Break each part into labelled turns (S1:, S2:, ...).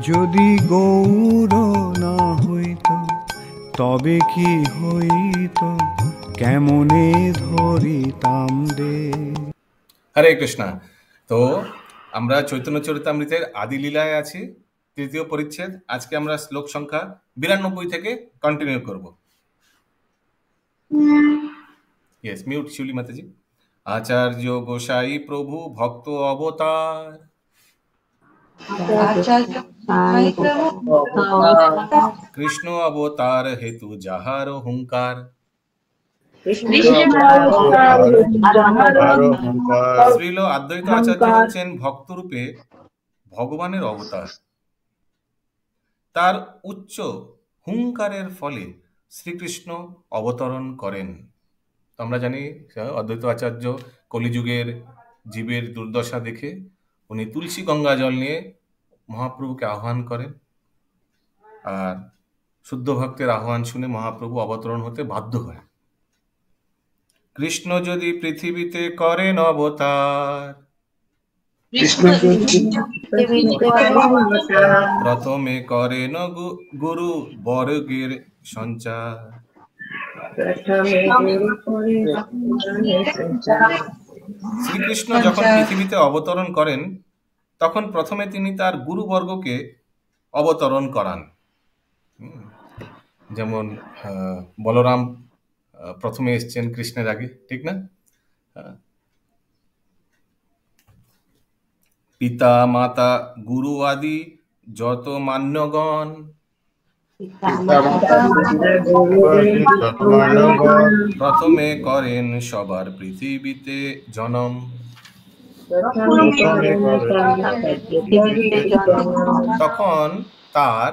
S1: যদি গৌর না হইত তবে কি হইত, কেমনে ধরিতাম দে।
S2: হরে কৃষ্ণা। তো আমরা চৈতন্য চরিতামৃতের আদি লীলায় আছি, তৃতীয় পরিচ্ছেদ। আজকে আমরা শ্লোক সংখ্যা 92 থেকে কন্টিনিউ করব। ইয়েস, মিউট শিউলি মাতাজি। আচার্য গোসাই প্রভু ভক্ত অবতার, কৃষ্ণ অবতার হেতু যাহার হুঙ্কার, শ্রীল অদ্বৈত আচার্য হচ্ছেন ভক্তরূপে ভগবানের অবতার। তার উচ্চ হুঙ্কারের ফলে শ্রীকৃষ্ণ অবতরণ করেন। আমরা জানি অদ্বৈত আচার্য কলিযুগের জীবের দুর্দশা দেখে উনি তুলসী গঙ্গা জল নিয়ে মহাপ্রভুকে আহ্বান করেন, আর শুদ্ধ ভক্তের আহ্বান শুনে মহাপ্রভু অবতরণ হতে বাধ্য হয়। কৃষ্ণ যদি পৃথিবীতে করেন অবতার, প্রথমে করেন গুরু বর্গের সঞ্চার। শ্রীকৃষ্ণ যখন পৃথিবীতে অবতরণ করেন তখন প্রথমে তিনি তার গুরুবর্গকে অবতরণ করান। যেমন বলরাম প্রথমে এসছেন কৃষ্ণের আগে, ঠিক না? পিতা মাতা গুরু আদি যত মান্যগণ, প্রথমে করেন সবার পৃথিবীতে জনম। তখন তার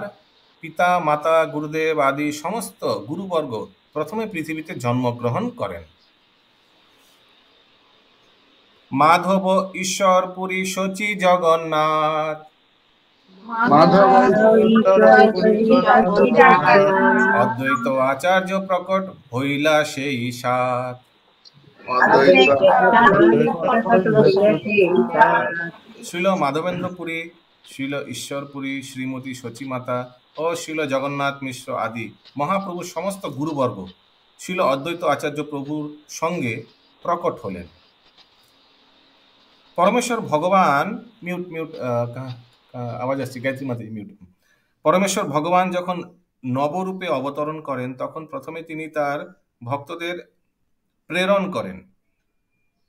S2: পিতা মাতা গুরুদেব আদি সমস্ত গুরুবর্গ প্রথমে পৃথিবীতে জন্মগ্রহণ করেন। মাধব ঈশ্বরপুরী শচী জগন্নাথ, অদ্বৈত আচার্য প্রকট হইলা সেই সাত। শ্রীল মাধবেন্দ্রপুরী, শ্রীল ঈশ্বরপুরী, শ্রীমতী শচী মাতা ও শ্রীল জগন্নাথ মিশ্র আদি মহাপ্রভুর সমস্ত গুরুবর্গ শ্রীল অদ্বৈত আচার্য প্রভুর সঙ্গে প্রকট হলেন। পরমেশ্বর ভগবান আওয়াজ আসছে, গায়ত্রী মাতাজি মিউট। পরমেশ্বর ভগবান যখন নবরূপে অবতরণ করেন তখন প্রথমে তিনি তার ভক্তদের প্রেরণ করেন,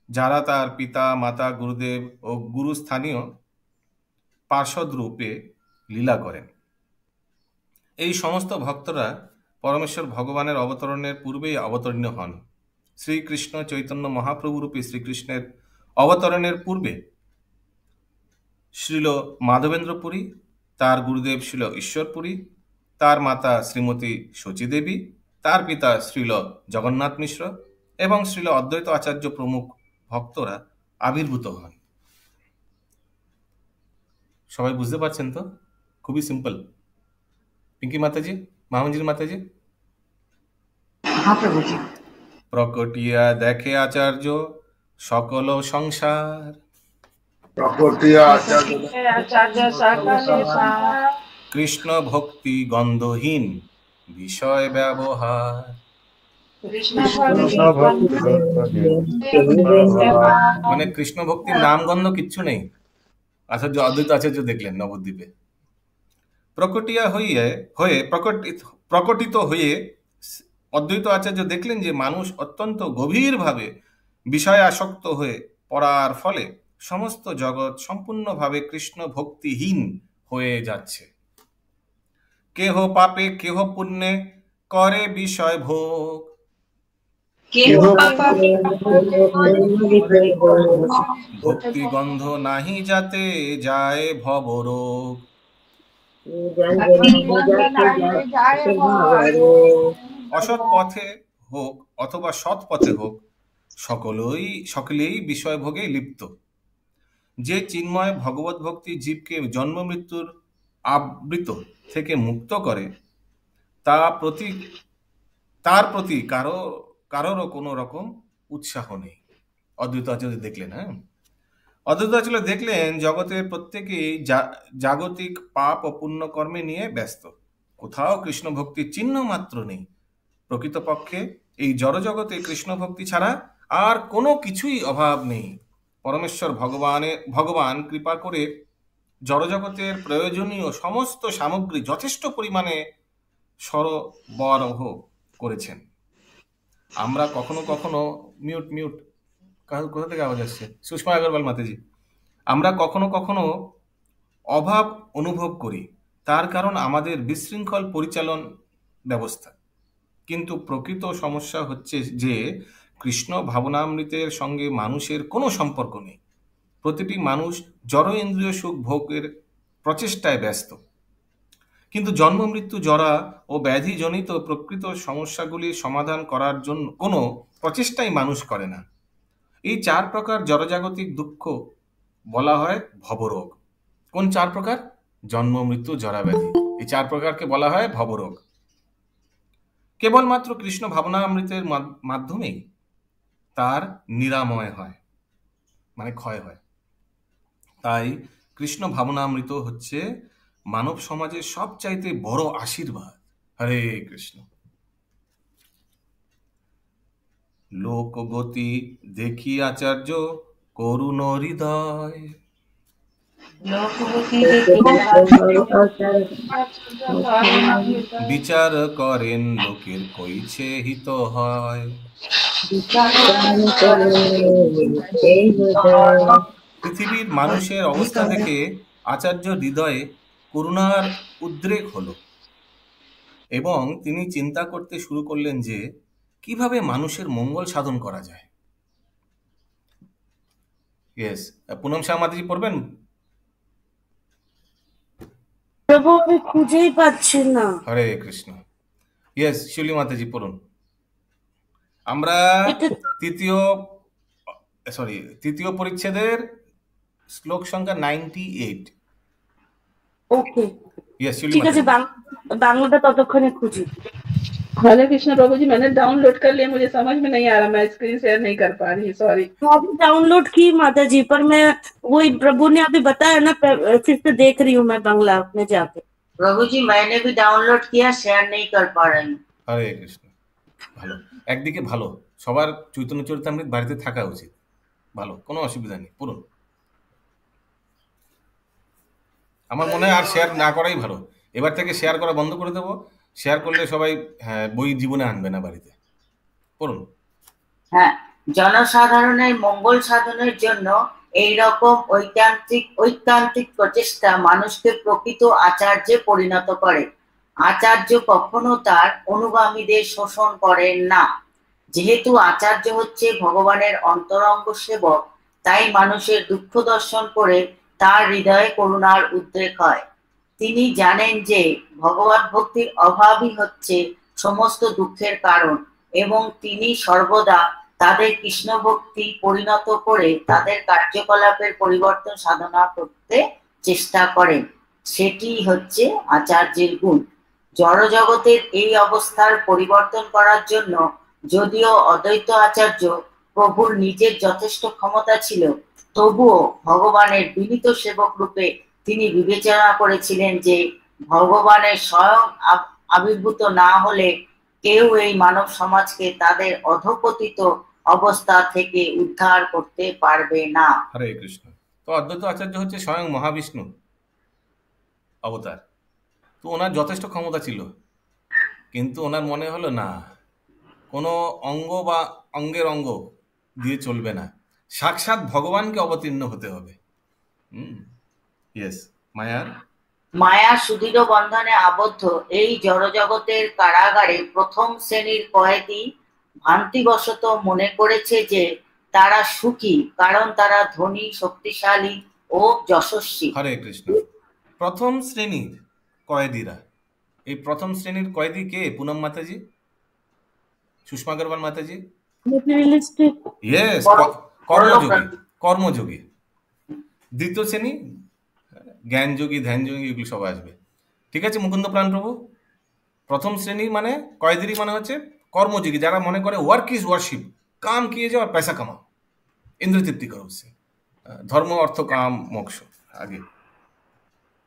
S2: যারা তার পিতা মাতা গুরুদেব ও গুরুস্থানীয় পার্ষদ রূপে লীলা করেন। এই সমস্ত ভক্তরা পরমেশ্বর ভগবানের অবতরণের পূর্বেই অবতীর্ণ হন। শ্রীকৃষ্ণ চৈতন্য মহাপ্রভু রূপে শ্রীকৃষ্ণের অবতরণের পূর্বে শ্রীল মাধবেন্দ্রপুরী, তার গুরুদেব শ্রীল ঈশ্বরপুরী, তার মাতা শ্রীমতী শচী দেবী, তার পিতা শ্রীল জগন্নাথ মিশ্র এবং শ্রীল অদ্বৈত আচার্য প্রমুখ ভক্তরা আবির্ভূত হন। সবাই বুঝতে পারছেন তো? খুবই সিম্পল। পিঙ্কি মাতাজি, মামঞ্জির মাতাজি। প্রকটিয়া দেখে আচার্য সকল সংসার, কৃষ্ণ ভক্তি গন্ধহীন বিষয় ব্যবহার। মানে কৃষ্ণ ভক্তির নাম গন্ধ কিচ্ছু নেই। আচার্য অদ্বৈত আচার্য দেখলেন নবদ্বীপে। প্রকটিত হয়ে অদ্বৈত আচার্য দেখলেন যে মানুষ অত্যন্ত গভীরভাবে বিষয়ে আসক্ত হয়ে পড়ার ফলে সমস্ত জগৎ সম্পূর্ণভাবে কৃষ্ণ ভক্তিহীন হয়ে যাচ্ছে। কেহ পাপে কেহ পুণ্যে করে বিষয় ভোগ, ভক্তি গন্ধ নাহি যাতে যায় ভবরোগ। অসৎ পথে হোক অথবা সৎ পথে হোক, সকলেই বিষয় ভোগে লিপ্ত। যে চিন্ময় ভগবত ভক্তি জীবকে জন্ম মৃত্যুর আবৃত থেকে মুক্ত করে, তার প্রতি কারোরও কোনো রকম উৎসাহ নেই। অদ্বৈত আচার্য দেখলেন। অদ্বৈত আচার্য দেখলেন জগতের প্রত্যেকেই জাগতিক পাপ ও পুণ্যকর্মে নিয়ে ব্যস্ত, কোথাও কৃষ্ণ ভক্তির চিহ্ন মাত্র নেই। প্রকৃতপক্ষে এই জড়জগতে কৃষ্ণ ভক্তি ছাড়া আর কোনো কিছুই অভাব নেই। পরমেশ্বর ভগবান কৃপা করে জড়জগতের প্রয়োজনীয় সমস্ত সামগ্রী যথেষ্ট পরিমাণে সরবরাহ করেছেন। আমরা কখনো কখনো মিউট মিউট কোথা থেকে আওয়াজ আসছে? সুষমা আগরওয়াল মাতাজি। আমরা কখনো কখনো অভাব অনুভব করি, তার কারণ আমাদের বিশৃঙ্খল পরিচালন ব্যবস্থা। কিন্তু প্রকৃত সমস্যা হচ্ছে যে কৃষ্ণ ভাবনামৃতের সঙ্গে মানুষের কোনো সম্পর্ক নেই। প্রতিটি মানুষ জড় ইন্দ্রিয় সুখ ভোগের প্রচেষ্টায় ব্যস্ত, কিন্তু জন্ম মৃত্যু জরা ও ব্যাধিজনিত প্রকৃত সমস্যাগুলির সমাধান করার জন্য কোনো প্রচেষ্টাই মানুষ করে না। এই 4 প্রকার জড়জাগতিক দুঃখ বলা হয় ভবরোগ। কোন 4 প্রকার? জন্ম মৃত্যু জরা ব্যাধি, এই 4 প্রকারকে বলা হয় ভবরোগ। কেবলমাত্র কৃষ্ণ ভাবনামৃতের মাধ্যমেই তার নিরাময় হয়, মানে ক্ষয় হয়। তাই কৃষ্ণ ভাবনামৃত হচ্ছে মানব সমাজের সবচাইতে বড় আশীর্বাদ। হরে কৃষ্ণ। লোকগতি দেখি আচার্য করুণ হৃদয়, বিচার করেন লোকের কইছে হিত হয়। পৃথিবীর মানুষের অবস্থা দেখে আচার্য হৃদয়ে করুণার উদ্রেক হলো এবং তিনি চিন্তা করতে শুরু করলেন যে কিভাবে মানুষের মঙ্গল সাধন করা যায়। ইয়েস, পুনম শাহ মাতাজি পড়বেন।
S3: প্রভু আমি খুঁজেই পাচ্ছি না।
S2: হরে কৃষ্ণ। ইয়েস, শিউলি মাতাজি পড়ুন। আমরা তৃতীয় পরিচ্ছেদের শ্লোক সংখ্যা 98।
S3: ওকে,
S2: ইয়েস শিউলি
S3: ঠিক আছে,
S2: মাতাজি।
S3: বাংলাটা ততক্ষণে খুঁজি।
S4: हरे कृष्ण प्रभु जी, मैंने डाउनलोड कर लिया, मुझे समझ में नहीं आ रहा, मैं स्क्रीन शेयर नहीं कर पा रही, सॉरी।
S3: अभी डाउनलोड की माता जी, पर मैं वही प्रभु ने अभी बताया ना, फिर से देख रही हूँ मैं बांग्ला में जाके।
S5: प्रभु जी मैंने भी डाउनलोड किया, शेयर नहीं कर पा रही हूँ।
S2: হরে কৃষ্ণ। ভালো, একদিকে ভালো, সবার চৈতন্য চরিতামৃত বাড়িতে থাকা উচিত, ভালো, কোনো অসুবিধা নেই, পড়ুন। আমার মনে হয় আর শেয়ার না করাই ভালো। এবার থেকে শেয়ার করা বন্ধ করে দেবো। শেয়ার করলে সবাই বই জীবনে আনবে না বাড়িতে। পড়ুন।
S5: হ্যাঁ, জনসাধারণের মঙ্গল সাধনের জন্য এই রকম ঐকান্তিক প্রচেষ্টা মানুষকে প্রকৃত আচার্যে পরিণত করে। আচার্য কখনো তার অনুগামীদের শোষণ করেন না। যেহেতু আচার্য হচ্ছে ভগবানের অন্তরঙ্গ সেবক, তাই মানুষের দুঃখ দর্শন করে তার হৃদয়ে করুণার উদ্রেক হয়। তিনি জানেন যে ভগবত ভক্তির অভাবই হচ্ছে সমস্ত দুঃখের কারণ এবং তিনি সর্বদা তাদের কৃষ্ণ ভক্তি পরিণত করে তাদের কার্যকলাপের পরিবর্তন সাধনা করতে চেষ্টা করেন। সেটি হচ্ছে আচার্যের গুণ। জড়জগতের এই অবস্থার পরিবর্তন করার জন্য যদিও অদ্বৈত আচার্য প্রভুর নিজের যথেষ্ট ক্ষমতা ছিল, তবুও ভগবানের বিনীত সেবক রূপে তিনি বিবেচনা করেছিলেন যে ভগবানের স্বয়ং আবির্ভূত না হলে কেউ এই মানব সমাজকে তাদের অধঃপতিত অবস্থা থেকে উদ্ধার করতে পারবে না।
S2: হরে কৃষ্ণ। তো অদ্বৈত আচার্য হচ্ছে স্বয়ং মহাবিষ্ণু অবতার। তো ওনার যথেষ্ট ক্ষমতা ছিল, কিন্তু ওনার মনে হলো না, কোনো অঙ্গ বা অঙ্গের অঙ্গ দিয়ে চলবে না, সাক্ষাৎ ভগবানকে অবতীর্ণ হতে হবে। ইয়েস,
S5: মায়ার সুদৃঢ় বন্ধনে আবদ্ধ এই জড়জগতের কারাগারে প্রথম শ্রেণীর কয়েদি ভ্রান্তিবশত মনে করেছে যে তারা সুখী, কারণ তারা ধনী, শক্তিশালী ও যশস্বী।
S2: হরে কৃষ্ণ। প্রথম শ্রেণীর কয়েদিরা, এই প্রথম শ্রেণীর কয়েদি কে? পুনম মাতাজি, সুষমা আগরওয়াল মাতাজি। ইয়েস, কর্মযোগী। দ্বিতীয় শ্রেণী জ্ঞানযোগী, ধ্যানযোগী, এগুলো সব আসবে। ঠিক আছে মুকুন্দ প্রাণ প্রভু। প্রথম শ্রেণী মানে কয়েদিরই মানে হচ্ছে কর্মযোগী, যারা মনে করে ওয়ার্ক ইজ ওয়ার্शिप, काम किए जाओ और पैसा कमाओ, इंद्र तृप्ति करो उससे। ধর্ম অর্থ কাম মোক্ষ আগে।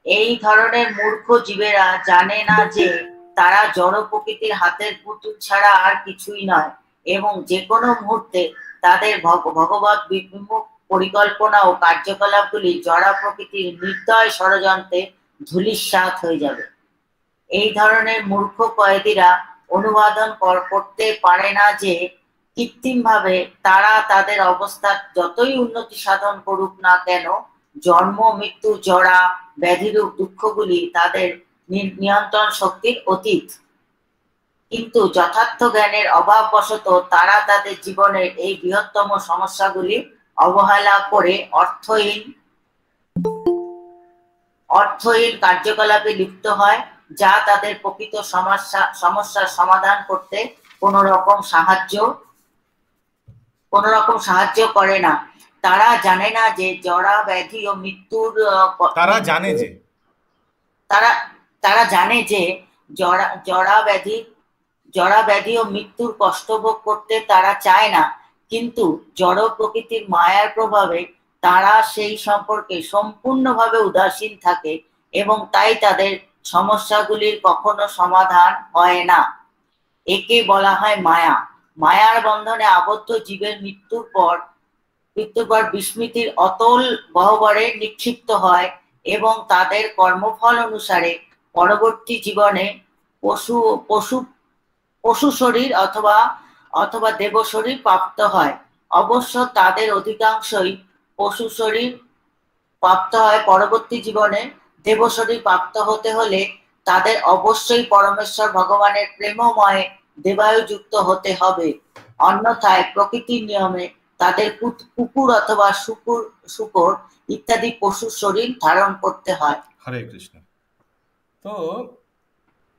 S5: এই ধরনের মূর্খ জীবেরা জানে না যে তারা জড় প্রকৃতির হাতের পুতুল ছাড়া আর কিছুই নয় এবং যে কোনো মুহূর্তে তাদের ভগবত বিমুখ পরিকল্পনা ও কার্যকলাপগুলি জড়া প্রকৃতির নির্দয় ষড়যন্ত্রে ধূলিসাৎ হয়ে যাবে। এই ধরনের মূর্খ কয়েদিরা অনুবাদন করতে পারে না যে কৃত্রিমভাবে তারা তাদের অবস্থা যতই উন্নতি সাধন করুক না কেন, জন্ম মৃত্যু জরা ব্যাধিরূপ দুঃখগুলি তাদের নিয়ন্ত্রণ শক্তির অতীত। কিন্তু যথার্থ জ্ঞানের অভাববশত তারা তাদের জীবনের এই বৃহত্তম সমস্যাগুলি অবহেলা করে অর্থহীন কার্যকলাপে লিপ্ত হয়, যা তাদের প্রকৃত সমস্যার সমাধান করতে কোনো রকম সাহায্য করে না। তারা জানে না যে জরা ব্যাধি ও মৃত্যুর
S2: তারা জানে যে জরা ব্যাধি ও মৃত্যুর কষ্ট ভোগ করতে তারা চায় না, কিন্তু জড় প্রকৃতির মায়ার প্রভাবে তারা সেই সম্পর্কে সম্পূর্ণভাবে উদাসীন থাকে এবং তাই তাদের সমস্যাগুলির কখনো সমাধান হয় না। একে বলা হয় মায়া। মায়ার বন্ধনে আবদ্ধ জীবের মৃত্যুর পর বিস্মৃতির অতল গহ্বরে নিক্ষিপ্ত হয় এবং তাদের কর্মফল অনুসারে পরবর্তী জীবনে পশু শরীর অথবা দেব শরীর প্রাপ্ত হয়। অবশ্য তাদের অধিকাংশই পশু শরীর প্রাপ্ত হয়। পরবর্তী জীবনে দেব শরীর প্রাপ্ত হতে হলে তাদের অবশ্যই পরমেশ্বর ভগবানের প্রেমময় দেবায়ু যুক্ত হতে হবে, অন্যথায় প্রকৃতির নিয়মে তাদের কুকুর অথবা শুকর ইত্যাদি পশু শরীর ধারণ করতে হয়। হরে কৃষ্ণ। তো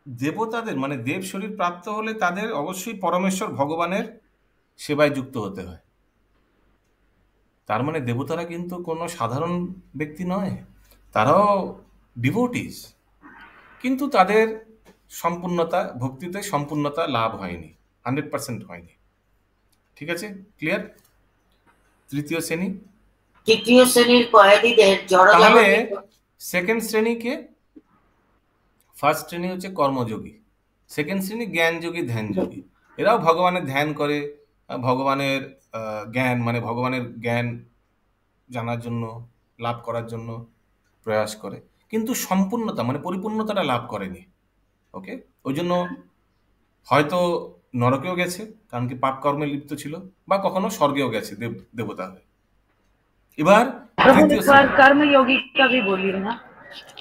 S2: দেবতাদের মানে দেব শরীর প্রাপ্ত হলে তাদের অবশ্যই পরমেশ্বর ভগবানের সেবায় যুক্ত হতে হয়। তার মানে দেবতারা কিন্তু কোনো সাধারণ ব্যক্তি নয়, তারাও ডিভোটিস, কিন্তু তাদের ভক্তিতে সম্পূর্ণতা লাভ হয়নি, 100% হয়নি। ঠিক আছে, ক্লিয়ার? তৃতীয় শ্রেণীর
S5: কয়েদিদের
S2: তাহলে সেকেন্ড শ্রেণী কে? ফার্স্ট শ্রেণী হচ্ছে কর্মযোগী, সেকেন্ড শ্রেণী জ্ঞান যোগী, ধ্যান যোগী। এরাও ভগবানের ধ্যান করে, ভগবানের জ্ঞান মানে ভগবানের জ্ঞান জানার জন্য, লাভ করার জন্য প্রয়াস করে, কিন্তু সম্পূর্ণতা মানে পরিপূর্ণতাটা লাভ করেনি। ওকে, ওই জন্য হয়তো নরকেও গেছে, কারণ কি পাপ কর্মে লিপ্ত ছিল, বা কখনো স্বর্গেও গেছে দেবতা হয়ে। এবার
S4: কর্মযোগী কবি বলি না,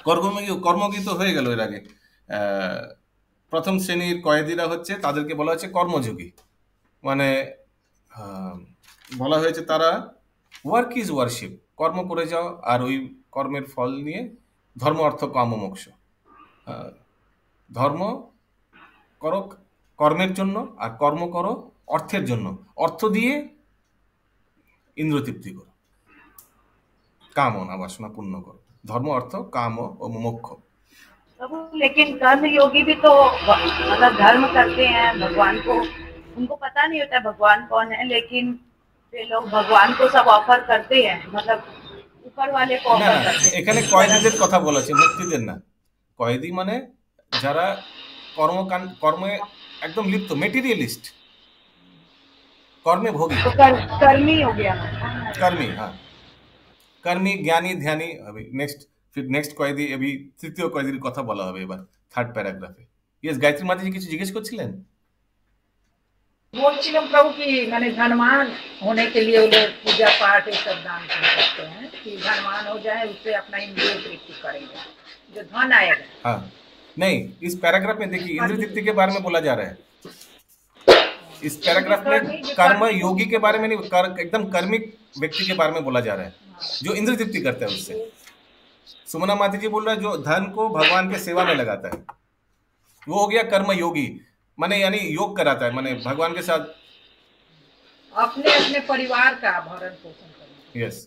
S2: কর্মযোগী তো হয়ে গেল এর আগে। প্রথম শ্রেণীর কয়েদিরা হচ্ছে, তাদেরকে বলা হচ্ছে কর্মযোগী, মানে বলা হয়েছে তারা ওয়ার্ক ইজ ওয়ার্শিপ, কর্ম করে যাও আর ওই কর্মের ফল নিয়ে ধর্ম অর্থ কাম মোক্ষ। ধর্ম করো কর্মের জন্য, আর কর্ম করো অর্থের জন্য, অর্থ দিয়ে ইন্দ্রতৃপ্তি করো, কামনা বাসনা পূর্ণ করো। ধর্ম অর্থ কাম ও মোক্ষ।
S4: लेकिन कर्म योगी भी तो मतलब धर्म करते हैं, भगवान को उनको पता नहीं होता भगवान कौन है, लेकिन वे लोग भगवान को सब ऑफर करते हैं, मतलब ऊपर वाले को ऑफर करते हैं।
S2: এখানে কয়েদিদের কথা বলেছে, মুক্তিদের না। কয়েদি মানে যারা কর্মে একদম লিপ্ত, মেটেরিয়ালিস্ট, কর্মে ভোগী,
S4: तो कर्मी हो गया,
S2: कर्मी। हाँ, कर्मी ज्ञानी ध्यानी। अभी नेक्स्ट কয়েদি, अभी তৃতীয় কয়েদির কথা বলা হবে এবার থার্ড প্যারাগ্রাফে। ইয়েস, গায়ত্রী মাতাজি কিছু জিজ্ঞেস করছিলেন?
S6: बोलছিলাম प्रभु की माने धनवान होने के लिए वो लोग पूजा पाठ ये सब दान करते हैं कि धनवान हो जाए, उससे अपना इंद्रिय तृप्ति करेंगे, जो धन आएगा।
S2: हाँ, नहीं, इस पैराग्राफ में देखिए इंद्रिय तृप्ति के बारे में बोला जा रहा है। इस पैराग्राफ में कर्म योगी के बारे में नहीं, एकदम कर्मिक व्यक्ति के बारे में बोला जा रहा है, जो इंद्र तृप्ति करता है उससे। सुमना माता जी बोल रहा है जो धन को भगवान के सेवा में लगाता है, वो हो गया कर्म योगी, माने यानी योग कराता है, माने भगवान के साथ
S6: अपने अपने परिवार का भरण पोषण करना।
S2: यस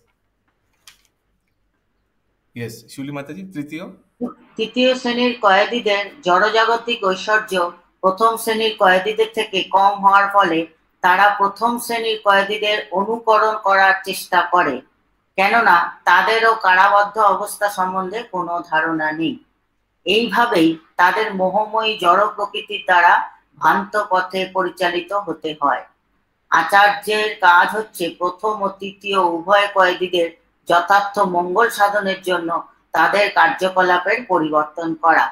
S2: यस, शिवली माता जी।
S5: তৃতীয় শ্রেণীর কয়েদিদের জড়জাগতিক ঐশ্বর্য প্রথম শ্রেণীর কয়েদিদের থেকে কম হওয়ার ফলে তারা প্রথম শ্রেণীর কয়েদিদের অনুকরণ করার চেষ্টা করে। কেননা তাদেরও কারাবদ্ধ অবস্থা সম্বন্ধে কোনো ধারণা নেই। এইভাবেই তাদের মোহময়ী জড় প্রকৃতির দ্বারা ভ্রান্ত পথে পরিচালিত হতে হয়। আচার্যের কাজ হচ্ছে প্রথম ও তৃতীয় উভয় কয়েদিদের যথার্থ মঙ্গল সাধনের জন্য তাদের কার্যকলাপের পরিবর্তন করা।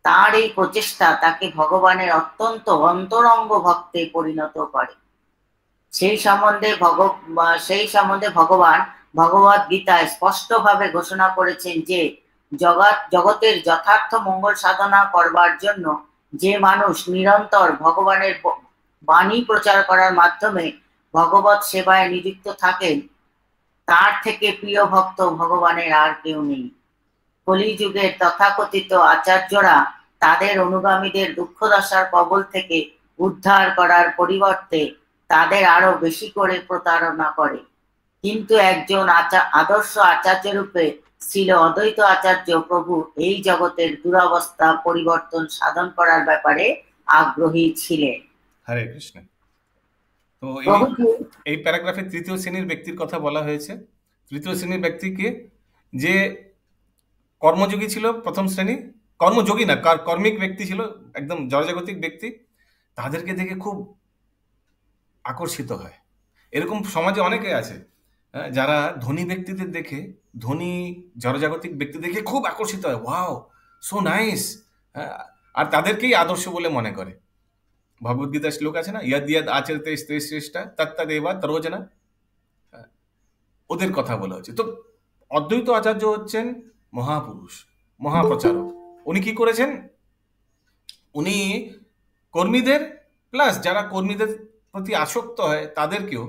S5: তার এই প্রচেষ্টা তাকে ভগবানের অত্যন্ত অন্তরঙ্গ ভক্তে পরিণত করে। সেই সম্বন্ধে ভগবান ভগবদ গীতায় স্পষ্টভাবে ঘোষণা করেছেন যে জগতের যথার্থ মঙ্গল সাধনা করবার জন্য যে মানুষ নিরন্তর ভগবানের বাণী প্রচার করার মাধ্যমে ভগবত সেবায় নিযুক্ত থাকেন, তার থেকে প্রিয় ভক্ত ভগবানের আর কেউ নেই। কলিযুগের তথাকথিত আচার্যরা তাদের অনুগামীদের দুঃখদশার কবল থেকে উদ্ধার করার পরিবর্তে তাদের আরো বেশি করে প্রতারণা করে। কিন্তু একজন আদর্শ আচার্য রূপে শ্রীল অদ্বৈত আচার্য প্রভু এই জগতের দুরবস্থা পরিবর্তন সাধন করার ব্যাপারে আগ্রহী ছিলেন।
S2: হরে কৃষ্ণ। তো এই প্যারাগ্রাফে তৃতীয় শ্রেণীর ব্যক্তির কথা বলা হয়েছে। তৃতীয় শ্রেণীর ব্যক্তিকে যে কর্মযোগী ছিল, প্রথম শ্রেণী কর্মযোগী না, কর্মিক ব্যক্তি ছিল, একদম জড়জাগতিক ব্যক্তি, তাদেরকে দেখে খুব আকর্ষিত হয়। এরকম সমাজে অনেকে আছে যারা ধনী ব্যক্তিদের দেখে, ধনী জড়জাগতিক ব্যক্তি দেখে খুব আকর্ষিত হয়, ওয়াও সো নাইস, আর তাদেরকেই আদর্শ বলে মনে করে। ভগবদ্গীতার শ্লোক আছে না, ইয়াদ ইয়াদ আচরতে স্ত্রী শ্রেষ্ঠা তত্তদেবা তরোজনা, ওদের কথা বলা হচ্ছে। তো অদ্বৈত আচার্য হচ্ছেন মহাপুরুষ, মহাপ্রচারক। উনি কি করেছেন? উনি কর্মীদের প্লাস যারা কর্মীদের প্রতি আসক্ত হয় তাদেরকেও,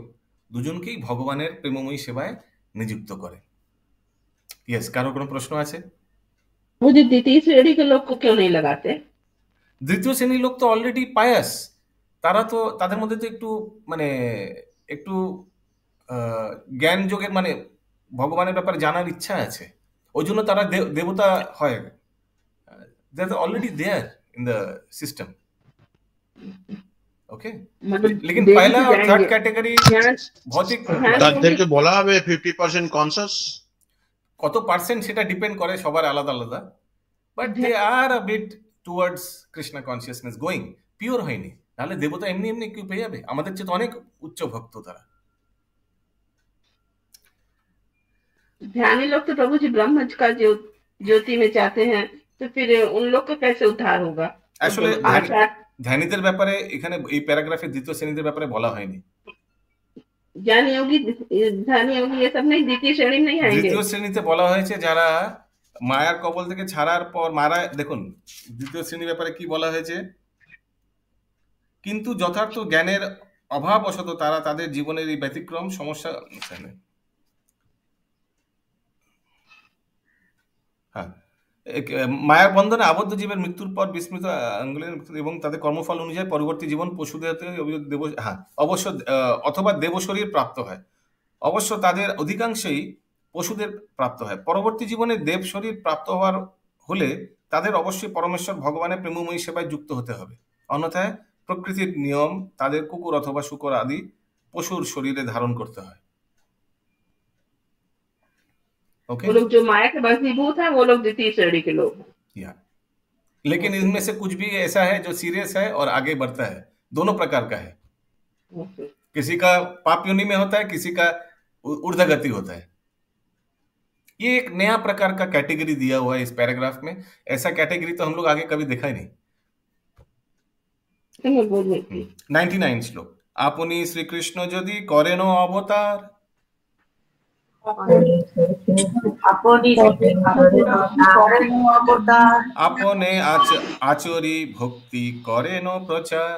S2: দুজনকেই ভগবানের প্রেমময়ী সেবায় নিযুক্ত করে। ইয়েস, কারো কোনো প্রশ্ন আছে?
S3: मुझे द्वितीय श्रेणी के लोग को क्यों नहीं लगाते?
S2: দ্বিতীয় শ্রেণীর লোক তো অলরেডি পায়াস, তারা তো, তাদের মধ্যে তো একটু মানে একটু জ্ঞান যোগের মানে ভগবানের ব্যাপারে জানার ইচ্ছা আছে, ওই জন্য তারা দেবতা হয়। They are already there in the system. Okay, लेकिन पहला और थर्ड कैटेगरी ভৌতিক,
S7: তাদেরকে বলা হবে 50% কনসাস।
S2: কত পার্সেন্ট সেটা ডিপেন্ড করে, সবার আলাদা আলাদা, but they are a bit towards Krishna consciousness going. Pure হয়নি, নাহলে দেবতা এমনি এমনি কেউ পেয়ে যাবে? আমাদের চেয়ে তো অনেক উচ্চ ভক্ত তারা।
S3: ध्यानी लोग तो प्रभु जी ब्रह्म का ज्योति में जाते हैं, तो फिर उन लोग का कैसे उद्धार होगा?
S2: আসলে ধ্যানীদের ব্যাপারে এখানে এই প্যারাগ্রাফে দ্বিতীয় শ্রেণীদের ব্যাপারে বলা হয়নি।
S3: ध्यानी योगी ये सब नहीं, द्वितीय श्रेणी में नहीं आएंगे।
S2: দ্বিতীয় শ্রেণীতে বলা হয়েছে যারা মায়ার কবল থেকে ছাড়ার পর মারা, দেখুন দ্বিতীয় শ্রেণীর ব্যাপারে কি বলা হয়েছে, কিন্তু যথার্থ জ্ঞানের অভাববশত তারা তাদের জীবনের এই ব্যতিক্রম সমস্যা, হ্যাঁ, মায়ার বন্ধনে আবদ্ধ জীবের মৃত্যুর পর বিস্মৃত এবং তাদের কর্মফল অনুযায়ী পরবর্তী জীবন পশুদের অবশ্য অথবা দেবশরীর প্রাপ্ত হয়। অবশ্য তাদের অধিকাংশই পশুদের প্রাপ্ত হয়। পরবর্তী জীবনে দেব শরীর প্রাপ্ত হওয়ার হলে তাদের অবশ্যই পরমেশ্বর ভগবানের প্রেমময়ী সেবায় যুক্ত হতে হবে, অন্যথায় প্রকৃতির নিয়ম তাদের কুকুর অথবা শূকর আদি পশুর শরীরে ধারণ করতে হয়। Okay?
S3: वो लोग जो माया के वशीभूत हैं वो लोग द्वितीय श्रेणी के लोग हैं।
S2: या लेकिन इनमें से कुछ भी ऐसा है जो सीरियस है और आगे बढ़ता है, दोनों प्रकार का है। किसी का पाप योनि में होता है, किसी का ऊर्ध्वगति होता है। ये एक नया प्रकार का कैटेगरी दिया हुआ है इस पैराग्राफ में। ऐसा कैटेगरी तो हम लोग आगे कभी देखा ही नहीं। 99 श्लोक। আপনি শ্রীকৃষ্ণ যদি করেন অবতার, আপনে আচরি ভক্তি করেন প্রচার।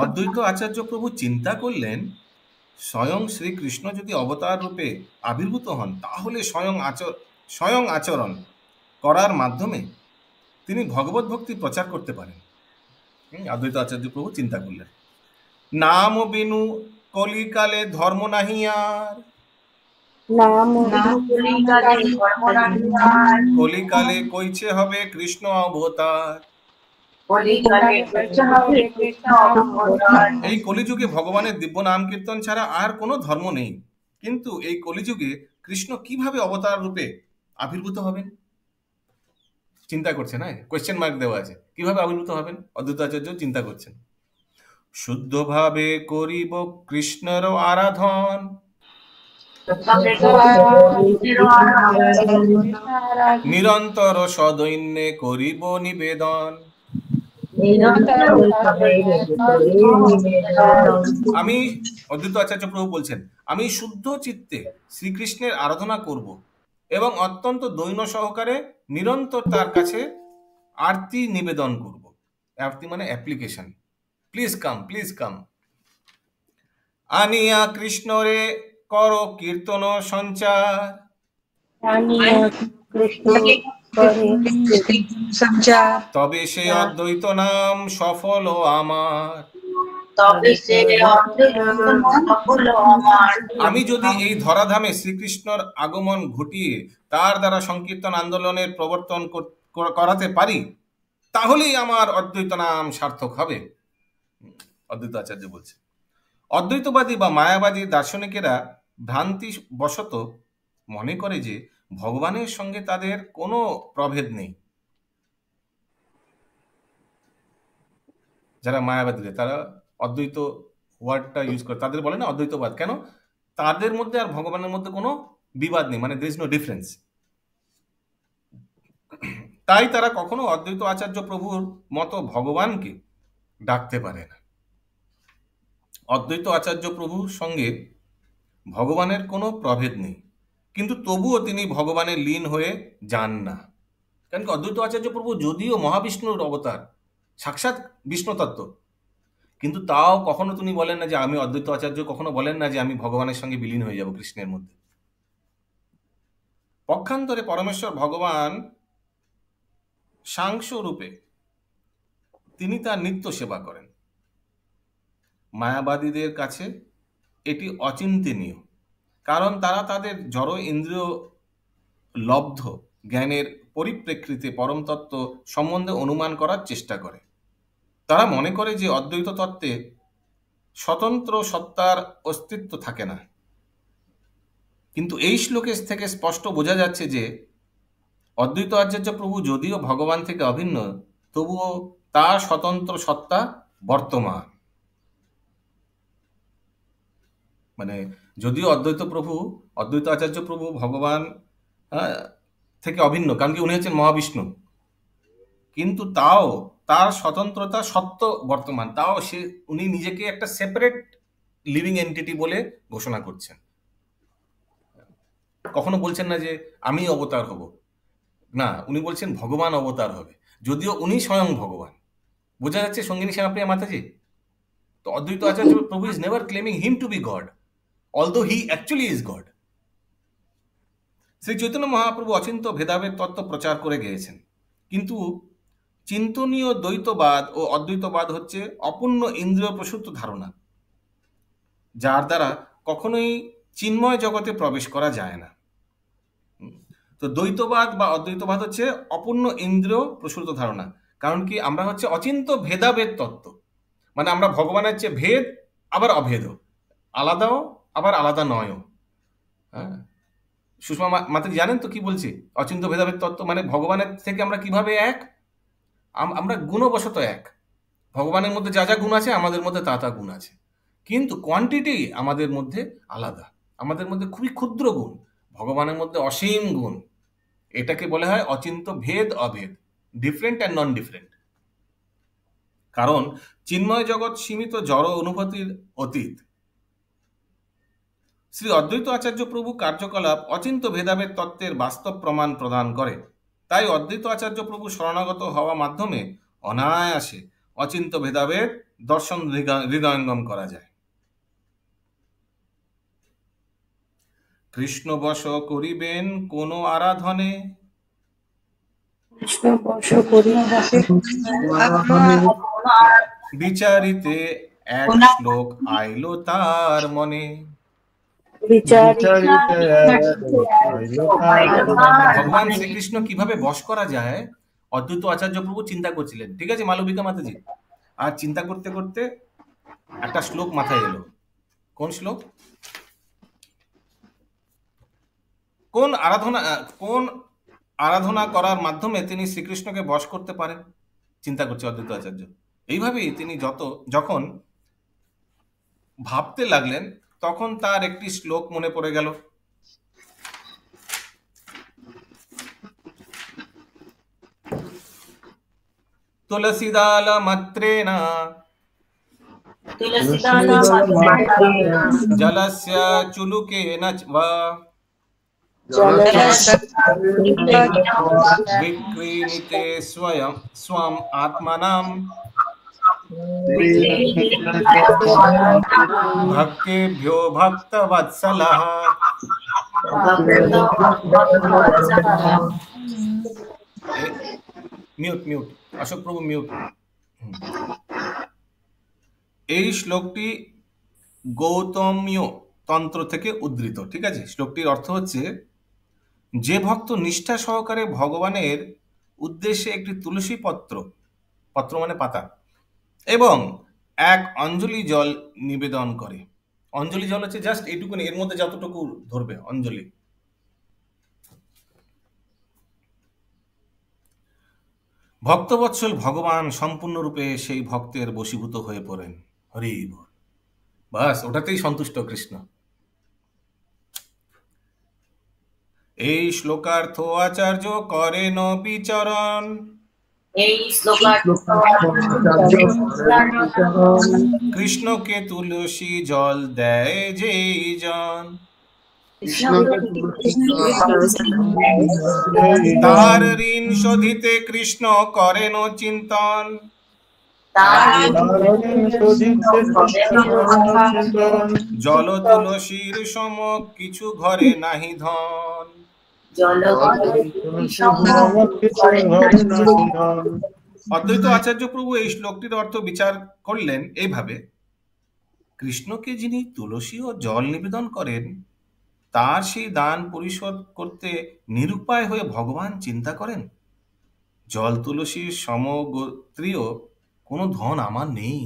S2: অদ্বৈত আচার্য প্রভু চিন্তা করলেন, স্বয়ং শ্রীকৃষ্ণ যদি অবতার রূপে আবির্ভূত হন, তাহলে স্বয়ং আচরণ করার মাধ্যমে তিনি ভগবত ভক্তি প্রচার করতে পারেন। অদ্বৈত আচার্য প্রভু চিন্তা করলেন, নাম বিনু কলিকালে ধর্ম নাহি আর, কলিকালে কইছে হবে কৃষ্ণ অবতার।
S5: কলিকালে কৃষ্ণ হরে কৃষ্ণ অবতার।
S2: এই কলিযুগে ভগবানের দিব্য নাম কীর্তন ছাড়া আর কোনো ধর্ম নেই, কিন্তু এই কলিযুগে কৃষ্ণ কিভাবে অবতার রূপে আবির্ভূত হবেন চিন্তা করছেন। হ্যাঁ, কোয়েশ্চেন মার্ক দেওয়া আছে, কিভাবে আবির্ভূত হবেন অদ্বৈত আচার্য চিন্তা করছেন। শুদ্ধভাবে করিব কৃষ্ণের আরাধন, নিরন্তর সদৈন্যে করিব নিবেদন। আমি অদ্বৈত আচার্য প্রভু বলছেন, আমি শুদ্ধ চিত্তে শ্রীকৃষ্ণের আরাধনা করব এবং অত্যন্ত দৈন্য সহকারে নিরন্তর তার কাছে আরতি নিবেদন করব। আরতি মানে application, please come, please come. আনিয়া কৃষ্ণরে কর কীর্তন সঞ্চার, তবে সে অদ্বৈত নাম সফল আমার। আমি যদি এই ধরাধামে শ্রীকৃষ্ণর আগমন ঘটিয়ে তার দ্বারা সংকীর্তন আন্দোলনের প্রবর্তন করাতে পারি, তাহলেই আমার অদ্বৈত নাম সার্থক হবে। অদ্বৈত আচার্য বলছে, অদ্বৈতবাদী বা মায়াবাদী দার্শনিকেরা ভ্রান্তি বশত মনে করে যে ভগবানের সঙ্গে তাদের কোনো প্রভেদ নেই। যারা মায়াবাদীরা তারা অদ্বৈত ওয়ার্ডটা ইউজ করে, তাদের বলে না অদ্বৈতবাদ। কেন? তাদের মধ্যে আর ভগবানের মধ্যে কোনো বিবাদ নেই, মানে দেয়ার ইজ নো ডিফারেন্স। তাই তারা কখনো অদ্বৈত আচার্য প্রভুর মতো ভগবানকে ডাকতে পারে না। অদ্বৈত আচার্য প্রভুর সঙ্গে ভগবানের কোনো প্রভেদ নেই, কিন্তু তবুও তিনি ভগবানে লীন হয়ে যান না। কারণ কি, অদ্বৈত আচার্য প্রভু যদিও মহাবিষ্ণুর অবতার, সাক্ষাৎ বিষ্ণু তত্ত্ব, কিন্তু তাও কখনো তিনি বলেন না যে আমি অদ্বৈত আচার্য কখনো বলেন না যে আমি ভগবানের সঙ্গে বিলীন হয়ে যাব কৃষ্ণের মধ্যে। পক্ষান্তরে পরমেশ্বর ভগবান সাংস রূপে তিনি তার নিত্য সেবা করেন। মায়াবাদীদের কাছে এটি অচিন্তনীয়, কারণ তারা তাদের জড় ইন্দ্রিয় লব্ধ জ্ঞানের পরিপ্রেক্ষিতে পরম তত্ত্ব সম্বন্ধে অনুমান করার চেষ্টা করে। তারা মনে করে যে অদ্বৈত তত্ত্বে স্বতন্ত্র সত্তার অস্তিত্ব থাকে না, কিন্তু এই শ্লোকের থেকে স্পষ্ট বোঝা যাচ্ছে যে অদ্বৈত আচার্য প্রভু যদিও ভগবান থেকে অভিন্ন, তবুও তার স্বতন্ত্র সত্তা বর্তমান। মানে যদিও অদ্বৈত আচার্য প্রভু ভগবান থেকে অভিন্ন, কারণ কি উনি হচ্ছেন মহাবিষ্ণু, কিন্তু তাও তার স্বতন্ত্রতা সত্য বর্তমান। তাও উনি নিজেকে একটা সেপারেট লিভিং এন্টিটি বলে ঘোষণা করছেন। কখনো বলছেন না যে আমি অবতার হব, না, উনি বলছেন ভগবান অবতার হবে, যদিও উনি স্বয়ং ভগবান। বোঝা যাচ্ছে সঙ্গিনী শ্যামাপ্রিয়া মাতাজি? তো অদ্বৈত Acharya Prabhu is never claiming him to be God, although he actually is God. Shri Chaitanya Mahaprabhu অচিন্ত ভেদাভেদ তত্ত্ব প্রচার করে গিয়েছেন, কিন্তু চিন্তনীয় দ্বৈতবাদ ও অদ্বৈতবাদ হচ্ছে অপূর্ণ ইন্দ্রিয় প্রসূত ধারণা, যার দ্বারা কখনোই চিন্ময় জগতে প্রবেশ করা যায় না। তো দ্বৈতবাদ বা অদ্বৈতবাদ হচ্ছে অপূর্ণ ইন্দ্রিয় প্রসূত ধারণা, কারণ কি আমরা হচ্ছে অচিন্ত ভেদাভেদ তত্ত্ব, মানে আমরা ভগবানের চেয়ে ভেদ আবার অভেদও, আলাদাও আবার আলাদা নয়ও। হ্যাঁ, সুষমা মাতাজি জানেন তো কি বলছি? অচিন্ত ভেদাভেদ তত্ত্ব মানে ভগবানের থেকে আমরা কিভাবে এক, আমরা গুণবশত এক। ভগবানের মধ্যে যা যা গুণ আছে আমাদের মধ্যে তা তা গুণ আছে, কিন্তু কোয়ান্টিটি আমাদের মধ্যে আলাদা। আমাদের মধ্যে খুবই ক্ষুদ্র গুণ, ভগবানের মধ্যে অসীম গুণ। এটাকে বলা হয় অচিন্ত ভেদ অভেদ, ডিফারেন্ট অ্যান্ড নন ডিফারেন্ট। কারণ চিন্ময় জগৎ সীমিত জড় অনুভূতির অতীত। শ্রী অদ্বৈত আচার্য প্রভু কার্যকলাপ অচিন্ত ভেদাভেদ তত্ত্বের বাস্তব প্রমাণ প্রদান করে। তাই অদ্বৈত আচার্য প্রভু শরণাগত হওয়া মাধ্যমে অনায়াসে অচিন্ত ভেদাভেদ দর্শন হৃদয়ঙ্গম করা যায়। কৃষ্ণ বশ করিবেন কোন আরাধনে, বিচারিতে এক শ্লোক আইলো তার মনে। ভগবান শ্রীকৃষ্ণ কিভাবে বশ করা যায় অদ্বৈত আচার্য প্রভু চিন্তা করছিলেন, ঠিক আছে মালবিকা মাতাজি, আর চিন্তা করতে করতে একটা শ্লোক মাথায় এলো। কোন শ্লোক? কোন আরাধনা করার মাধ্যমে তিনি শ্রীকৃষ্ণকে বশ করতে পারেন, চিন্তা করছে অদ্বৈত আচার্য। এইভাবেই তিনি যখন ভাবতে লাগলেন তখন তার একটি শ্লোক মনে পড়ে গেল। তুলসীদাল মাত্রেণ জলস্য চুলুকেন वा विक्रीणिते स्वम आत्मनां भक्तेभ्यो भक्तवत्सलः। মিউট অশোক প্রভু মিউট। এই শ্লোকটি গৌতমীয় তন্ত্র থেকে উদ্ধৃত, ঠিক আছে। শ্লোকটির অর্থ হচ্ছে, যে ভক্ত নিষ্ঠা সহকারে ভগবানের উদ্দেশ্যে একটি তুলসী পত্র মানে পাতা এবং এক অঞ্জলি জল নিবেদন করে। অঞ্জলি জল হচ্ছে জাস্ট এইটুকুনি, এর মধ্যে যতটুকু ধরবে অঞ্জলি। ভক্তবৎসল ভগবান সম্পূর্ণরূপে সেই ভক্তের বশীভূত হয়ে পড়েন। হরি বল, বাস ওটাতেই সন্তুষ্ট কৃষ্ণ। এই শ্লোকার্থ আচার্য করেন বিচরণ, কৃষ্ণকে তুলসী জল দেয় যেই জন, তার ঋণ শোধিতে কৃষ্ণ করেন চিন্তন, জল তুলসীর সম কিছু ঘরে নাহি ধন। অদ্বৈত আচার্য প্রভু এই শ্লোকটির অর্থ বিচার করলেন এইভাবে, কৃষ্ণকে যিনি তুলসী ও জল নিবেদন করেন তার সেই দান পরিশোধ করতে নিরুপায় হয়ে ভগবান চিন্তা করেন, জল তুলসীর সমগোত্রীয় কোনো ধন আমার নেই,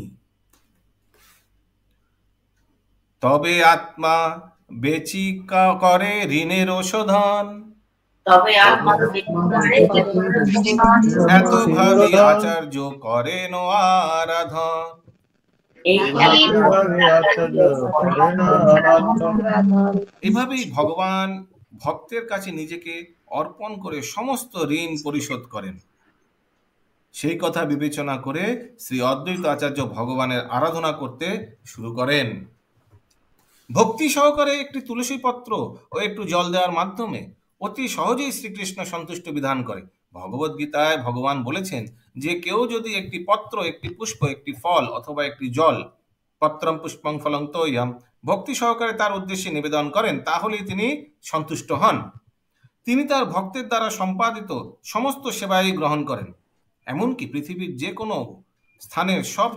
S2: তবে আত্মা বেচি করে ঋণের শোধন, এত ভাবে আচার্য করেন আরাধন। এভাবেই ভগবান ভক্তের কাছে নিজেকে অর্পণ করে সমস্ত ঋণ পরিশোধ করেন। সেই কথা বিবেচনা করে শ্রী অদ্বৈত আচার্য ভগবানের আরাধনা করতে শুরু করেন। ভক্তি সহকারে একটি তুলসী পত্র ও একটু জল দেওয়ার মাধ্যমে অতি সহজেই শ্রীকৃষ্ণ সন্তুষ্ট বিধান করে। ভগবদ গীতায় ভগবান বলেছেন যে কেউ যদি একটি পত্র, একটি পুষ্প, একটি ফল অথবা একটি জল, পত্রম পুষ্পং ফলং তোয়ম, ভক্তি সহকারে তার উদ্দেশ্যে নিবেদন করেন তাহলেই তিনি সন্তুষ্ট হন। তিনি তার ভক্তের দ্বারা সম্পাদিত সমস্ত সেবাই গ্রহণ করেন। এমনকি পৃথিবীর যে কোনো স্থানের সব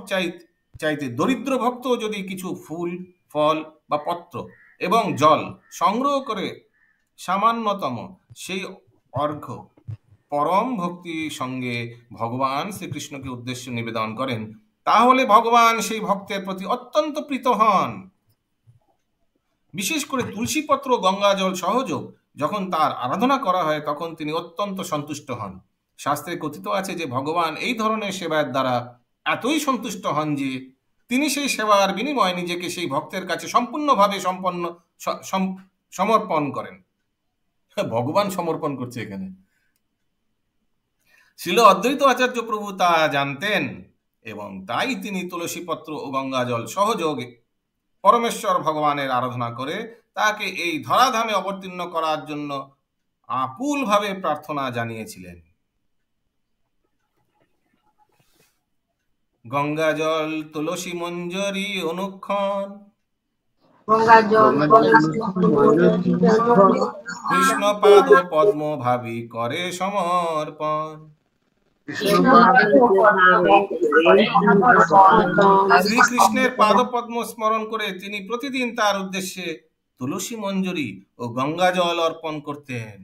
S2: চাইতে দরিদ্র ভক্ত যদি কিছু ফুল, ফল বা পত্র এবং জল সংগ্রহ করে সামান্যতম সেই অর্ঘ্য পরম ভক্তির সঙ্গে ভগবান শ্রীকৃষ্ণকে উদ্দেশ্য নিবেদন করেন, তাহলে ভগবান সেই ভক্তের প্রতি অত্যন্ত প্রীত হন। বিশেষ করে তুলসী পত্র, গঙ্গা জল সহযোগ যখন তার আরাধনা করা হয় তখন তিনি অত্যন্ত সন্তুষ্ট হন। শাস্ত্রে কথিত আছে যে ভগবান এই ধরনের সেবার দ্বারা এতই সন্তুষ্ট হন যে তিনি সেই সেবার বিনিময়ে নিজেকে সেই ভক্তের কাছে সম্পূর্ণভাবে সমর্পণ করেন। ভগবান সমর্পণ করছে এখানে। শ্রীল অদ্বৈত আচার্য প্রভু তা জানতেন এবং তাই তিনি তুলসী পত্র ও গঙ্গা জল সহযোগে পরমেশ্বর ভগবানের আরাধনা করে তাকে এই ধরাধামে অবতীর্ণ করার জন্য আকুলভাবে প্রার্থনা জানিয়েছিলেন। গঙ্গা জল তুলসী মঞ্জরি অনুক্ষণ, কৃষ্ণ পাদ পদ্ম ভাবি করে সমর্পণ। শ্রীকৃষ্ণের পাদ পদ্ম স্মরণ করে তিনি প্রতিদিন তার উদ্দেশ্যে তুলসী মঞ্জরি ও গঙ্গা জল অর্পণ করতেন।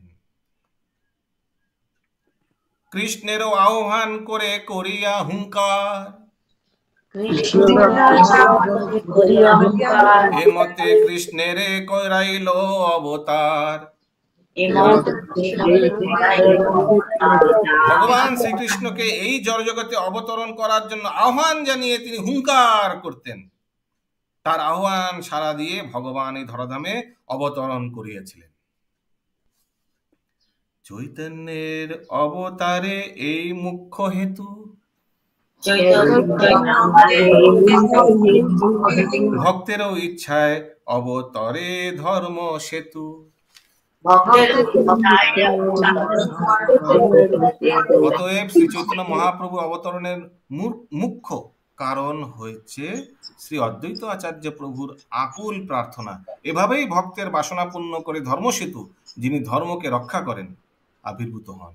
S2: কৃষ্ণেরও আহ্বান করে করিয়া হুঙ্কার, এ মতে কৃষ্ণেরে করাইল অবতার। ভগবান শ্রীকৃষ্ণকে এই জড়জগতে অবতরণ করার জন্য আহ্বান জানিয়ে তিনি হুঙ্কার করতেন। তার আহ্বান সাড়া দিয়ে ভগবান এই ধরাধামে অবতরণ করিয়াছিলেন। চৈতন্যের অবতারে এই মুখ্য হেতু, ভক্তেরও ইচ্ছায় অবতরে ধর্ম সেতু। অতএব শ্রী চৈতন্য মহাপ্রভু অবতরণের মুখ্য কারণ হয়েছে শ্রী অদ্বৈত আচার্য প্রভুর আকুল প্রার্থনা। এভাবেই ভক্তের বাসনা পূর্ণ করে ধর্মসেতু, যিনি ধর্মকে রক্ষা করেন, আবির্ভূত হন।